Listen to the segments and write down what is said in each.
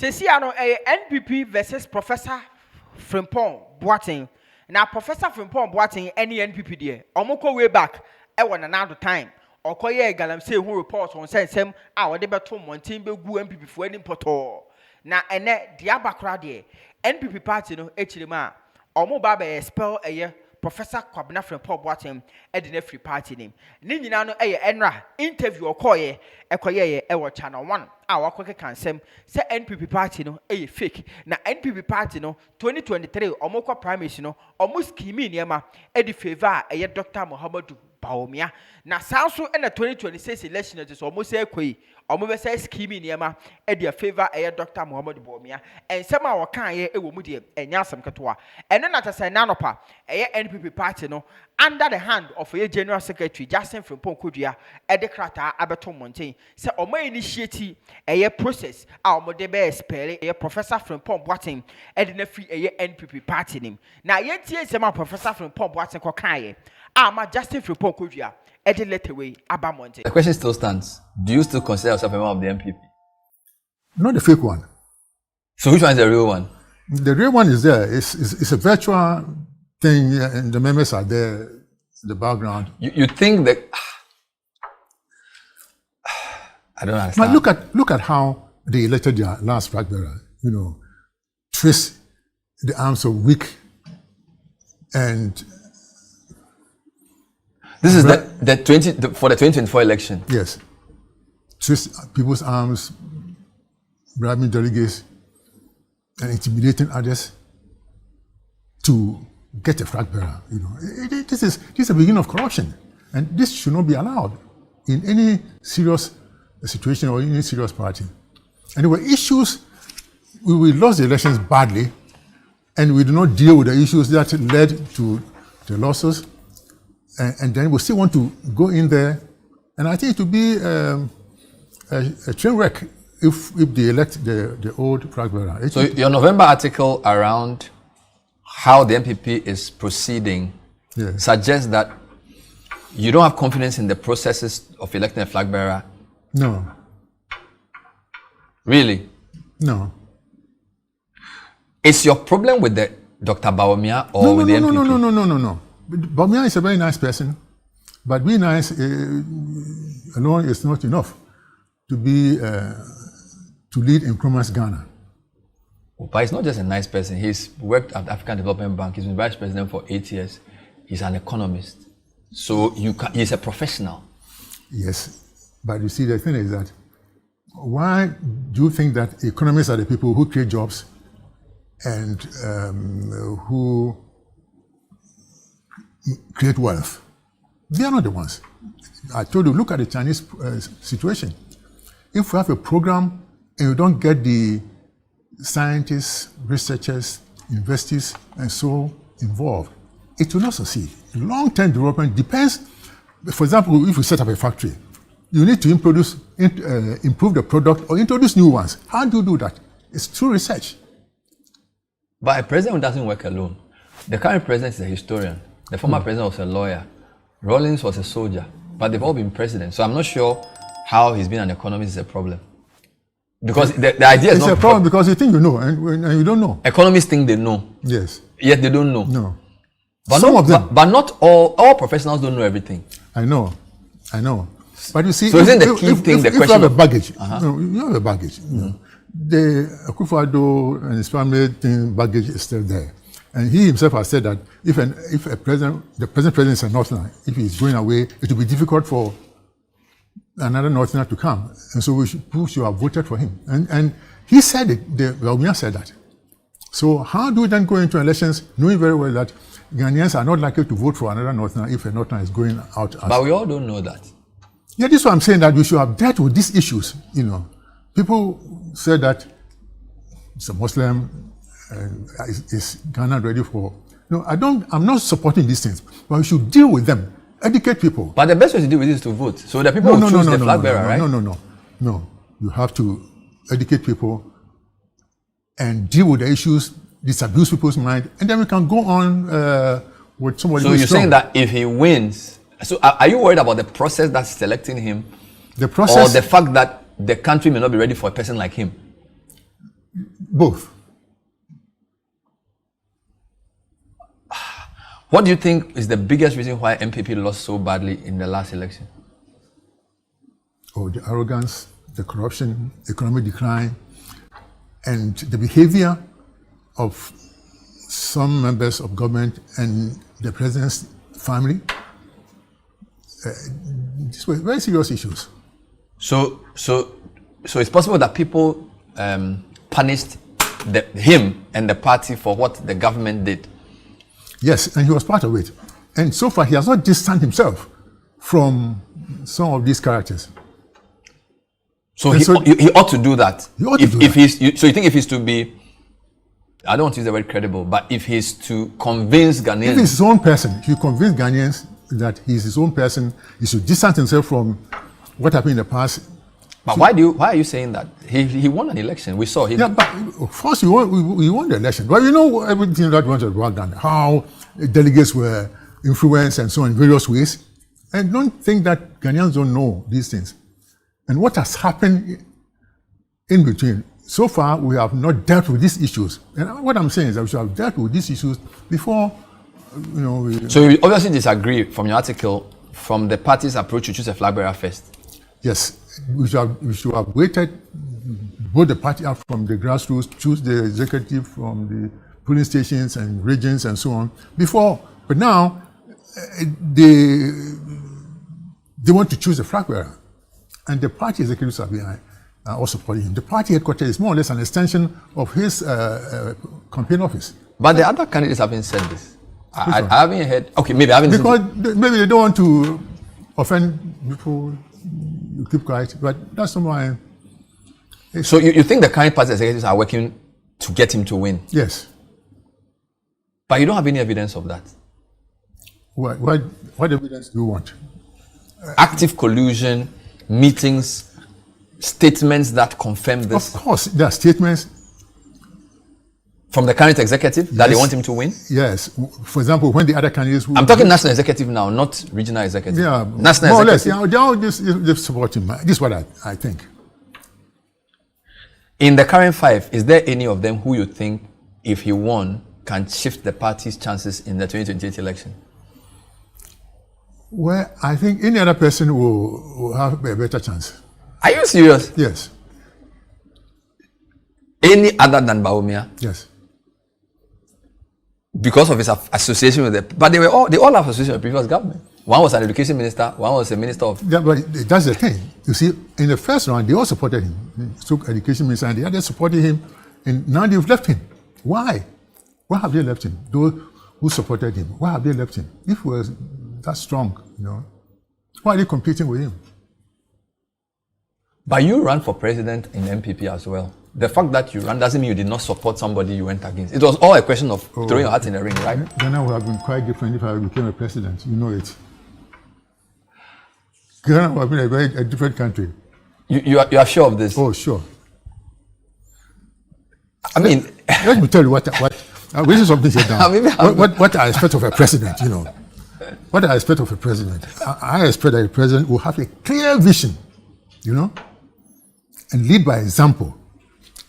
Sesiano NPP versus Professor Frimpong Boateng. Now Professor Frimpong Boateng any NPP there. Omoko way back. I want another time. Or koye galamsey who reports on same our debatum one team be gu NPP for any poto. Na ene diabakra de NPP party no echirima. Omo baba expel a year. Professor Kwabena Frimpong Boateng edine free party name. Ni nyina no enra interview okoye ekoye e channel 1 a wakoke kansem say NPP party no fake. Na NPP party no 2023 omokwa primaries no omo scheme niema edi favor Dr. Muhammadu Bawumia. Na sanso na 2026 election is almost ekoi omo be say scheme niema edi favor Dr. Muhammadu Bawumia. En sema wakan ye ewo mu de enya asem ketoa. Eno na tase nanopa NPP party no under the hand of a general secretary Justin Frimpong Kodua edi krata abeto monten say omo initiate a process a omo de be Expel Professor Frimpong Boateng edi na free NPP party nim. Na yentie sema Professor Frimpong Boateng ko kan ma Justin Frimpong Kodua edi let away aba monten. The question still stands. Do you still consider yourself a member of the NPP? Not the fake one. So which one is the real one? The real one is there. It's a virtual thing, and the members are there in the background. You think that I don't understand. But look at how they elected their last Flagbearer. You know, twist the arms of weak and this is for the 2024 election. Yes, twist people's arms, bribing delegates, and intimidating others to get a Flagbearer. You know, this is the beginning of corruption, and this should not be allowed in any serious situation or any serious party. And there were issues. We lost the elections badly, and we did not deal with the issues that led to the losses. And then we still want to go in there, and I think it would be a train wreck if they elect the old Flagbearer. So your November article around how the NPP is proceeding suggests that you don't have confidence in the processes of electing a Flagbearer. No. Really? No. Is your problem with the Dr. Bawumia or with the NPP? No. Bawumia is a very nice person, but being nice alone is not enough to be to lead Nkrumah's Ghana. But he's not just a nice person. He's worked at the African Development Bank. He's been vice president for 8 years. He's an economist. So he's a professional. Yes, but you see, the thing is that why do you think that economists are the people who create jobs and who create wealth? They are not the ones. I told you, look at the Chinese situation. If we have a program and you don't get the scientists, researchers, investors, and so involved, it will not succeed. Long-term development depends. For example, if you set up a factory, you need to improve the product or introduce new ones. How do you do that? It's through research. But a president doesn't work alone. The current president is a historian. The former president was a lawyer. Rawlings was a soldier. But they've all been presidents. So I'm not sure how he's been an economist is a problem. Because the idea is not... It's a problem because you think you know and you don't know. Economists think they know. Yes. Yet they don't know. No. But some of them. But not all professionals don't know everything. I know. But you see, so isn't the key thing the question? If you have a baggage, you have a baggage. You know. The Akufo-Addo and his family baggage is still there. And he himself has said that if the present president is a Northerner, if he's going away, it will be difficult for another Northerner to come. And so people should have voted for him. And he said it, Bawumia said that. So how do we then go into elections knowing very well that Ghanaians are not likely to vote for another Northerner if a Northerner is going out? But we all don't know that. Yeah, this is what I'm saying, that we should have dealt with these issues. You know, people said that it's a Muslim, is Ghana ready for? No, I'm not supporting these things, but we should deal with them, educate people. But the best way to deal with this is to vote. So the people who choose the Flagbearer, right? No. You have to educate people and deal with the issues, disabuse people's mind, and then we can go on with somebody. So you're saying that if he wins, so are you worried about the process that's selecting him? The process, or the fact that the country may not be ready for a person like him? Both. What do you think is the biggest reason why NPP lost so badly in the last election? Oh, the arrogance, the corruption, economic decline, and the behavior of some members of government and the president's family. These were very serious issues. So it's possible that people punished him and the party for what the government did. Yes, and he was part of it. And so far, he has not distanced himself from some of these characters. So he ought to do that. He ought to do that. So you think if he's to be, I don't want to use the word credible, but if he's to convince Ghanaians. If he's his own person, he convince Ghanaians that he's his own person, he should distance himself from what happened in the past. But why are you saying that? He won an election. We saw him. Yeah, but of course we won the election. But you know everything that went wrong, how delegates were influenced and so on in various ways. And don't think that Ghanaians don't know these things. And what has happened in between, so far we have not dealt with these issues. And what I'm saying is that we should have dealt with these issues before, So you obviously disagree from your article from the party's approach to choose a Flagbearer first. Yes, we should have waited, both the party up from the grassroots, choose the executive from the polling stations and regions and so on before. But now they want to choose a Flagbearer, and the party executives are behind, are also supporting him. The party headquarters is more or less an extension of his campaign office. But the other candidates haven't said this. I haven't heard. Okay, maybe I haven't. Because maybe they don't want to offend people. You keep quiet, but that's not why. So you think the current party executives are working to get him to win? Yes. But you don't have any evidence of that. What evidence do you want? Active collusion, meetings, statements that confirm this. Of course, there are statements from the current executive that they want him to win? Yes. For example, when the other candidates... I'm talking national executive now, not regional executive. Yeah, national more executive. or less. Yeah, they support him. This is what I think. In the current five, is there any of them who you think, if he won, can shift the party's chances in the 2028 election? Well, I think any other person will have a better chance. Are you serious? Yes. Any other than Bawumia? Yes. Because of his association with them. But they all have association with the previous government. One was an education minister, one was a minister of... Yeah, but that's the thing. You see, in the first round, they all supported him. He took education minister and the others supported him. And now they've left him. Why? Why have they left him? Those who supported him, why have they left him? If he was that strong, why are they competing with him? But you ran for president in NPP as well. The fact that you ran doesn't mean you did not support somebody you went against. It was all a question of throwing your hat in the ring, right? Ghana would have been quite different if I became a president. You know it. Ghana would have been a different country. You are sure of this? Oh, sure. I mean... Let me tell you what this is something said down. What I expect of a president, What I expect of a president. I expect that a president will have a clear vision, and lead by example.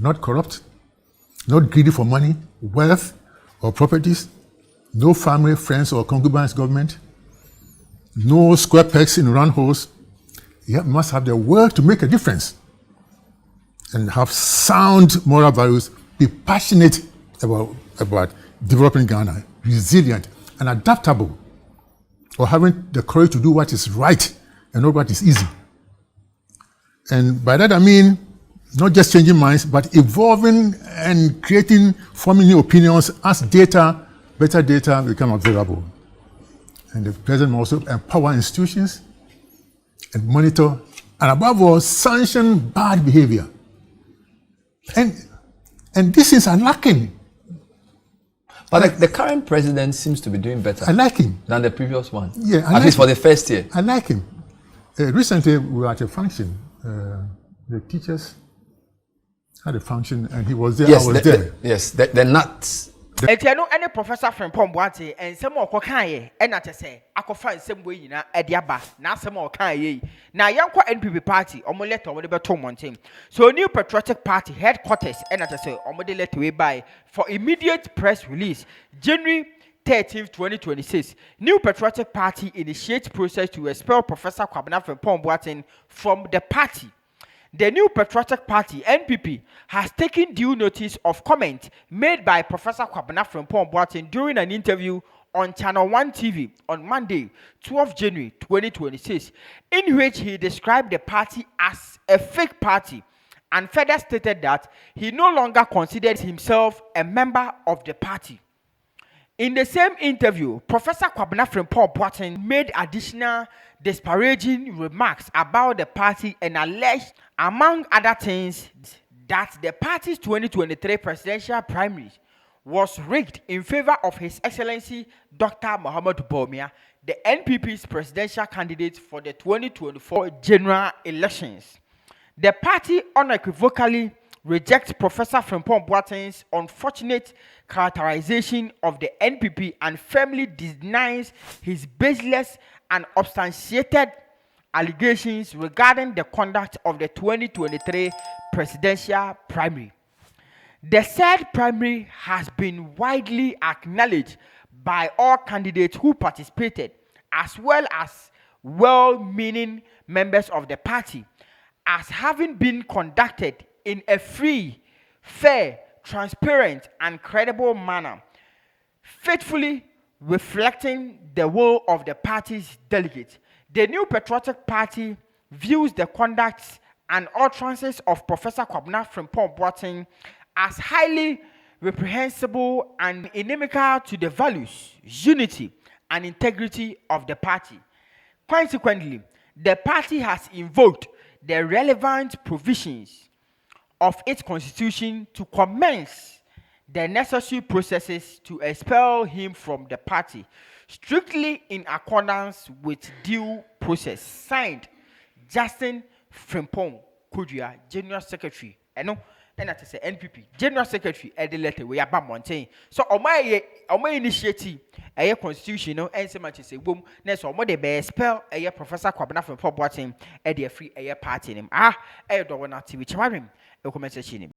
Not corrupt, not greedy for money, wealth, or properties, no family, friends, or concubines government, no square pegs in round holes. You must have the will to make a difference and have sound moral values, be passionate about developing Ghana, resilient and adaptable, or having the courage to do what is right and not what is easy. And by that I mean, not just changing minds, but evolving and forming new opinions as better data become available. And the president must also empower institutions and monitor, and above all, sanction bad behavior. And these things are lacking. But the current president seems to be doing better. I like him. Than the previous one. Yeah, At least for the first year. I like him. Recently, we were at a function. The teachers had a function and he was there. Yes, I was there. The nuts Etiano any Professor Frimpong Boateng and some more kokaye and at say akofa nsem we nyina ediaba na asem o kan ye na yankwa NPP party omo letter omo de beto mountain so new patriotic party headquarters and at say omo de letter we by for immediate press release January 13th, 2026, New Patriotic Party initiates process to expel Professor Frimpong Boateng from the party. The New Patriotic Party, NPP, has taken due notice of comment made by Professor Frimpong Boateng during an interview on Channel 1 TV on Monday, 12 January 2026, in which he described the party as a fake party and further stated that he no longer considers himself a member of the party. In the same interview, Professor Frimpong Boateng made additional disparaging remarks about the party and alleged, among other things, that the party's 2023 presidential primaries was rigged in favor of His Excellency Dr. Muhammadu Bawumia, the NPP's presidential candidate for the 2024 general elections. The party unequivocally rejects Professor Frimpong Boateng's unfortunate characterization of the NPP and firmly denies his baseless and substantiated allegations regarding the conduct of the 2023 presidential primary. The said primary has been widely acknowledged by all candidates who participated, as well as well-meaning members of the party, as having been conducted in a free, fair, transparent, and credible manner, faithfully reflecting the will of the party's delegates. The New Patriotic Party views the conduct and utterances of Professor Frimpong Boateng as highly reprehensible and inimical to the values, unity, and integrity of the party. Consequently, the party has invoked the relevant provisions of its constitution to commence the necessary processes to expel him from the party, strictly in accordance with due process. Signed, Justin Frimpong Kudua, General Secretary. And that is NPP General Secretary. Ed letter we are mountain. So on my initiative, a constitutional and so much say boom. Next on the best spell a Professor Frimpong Boateng at the free a party name. Dowona TV. Which I a comment section.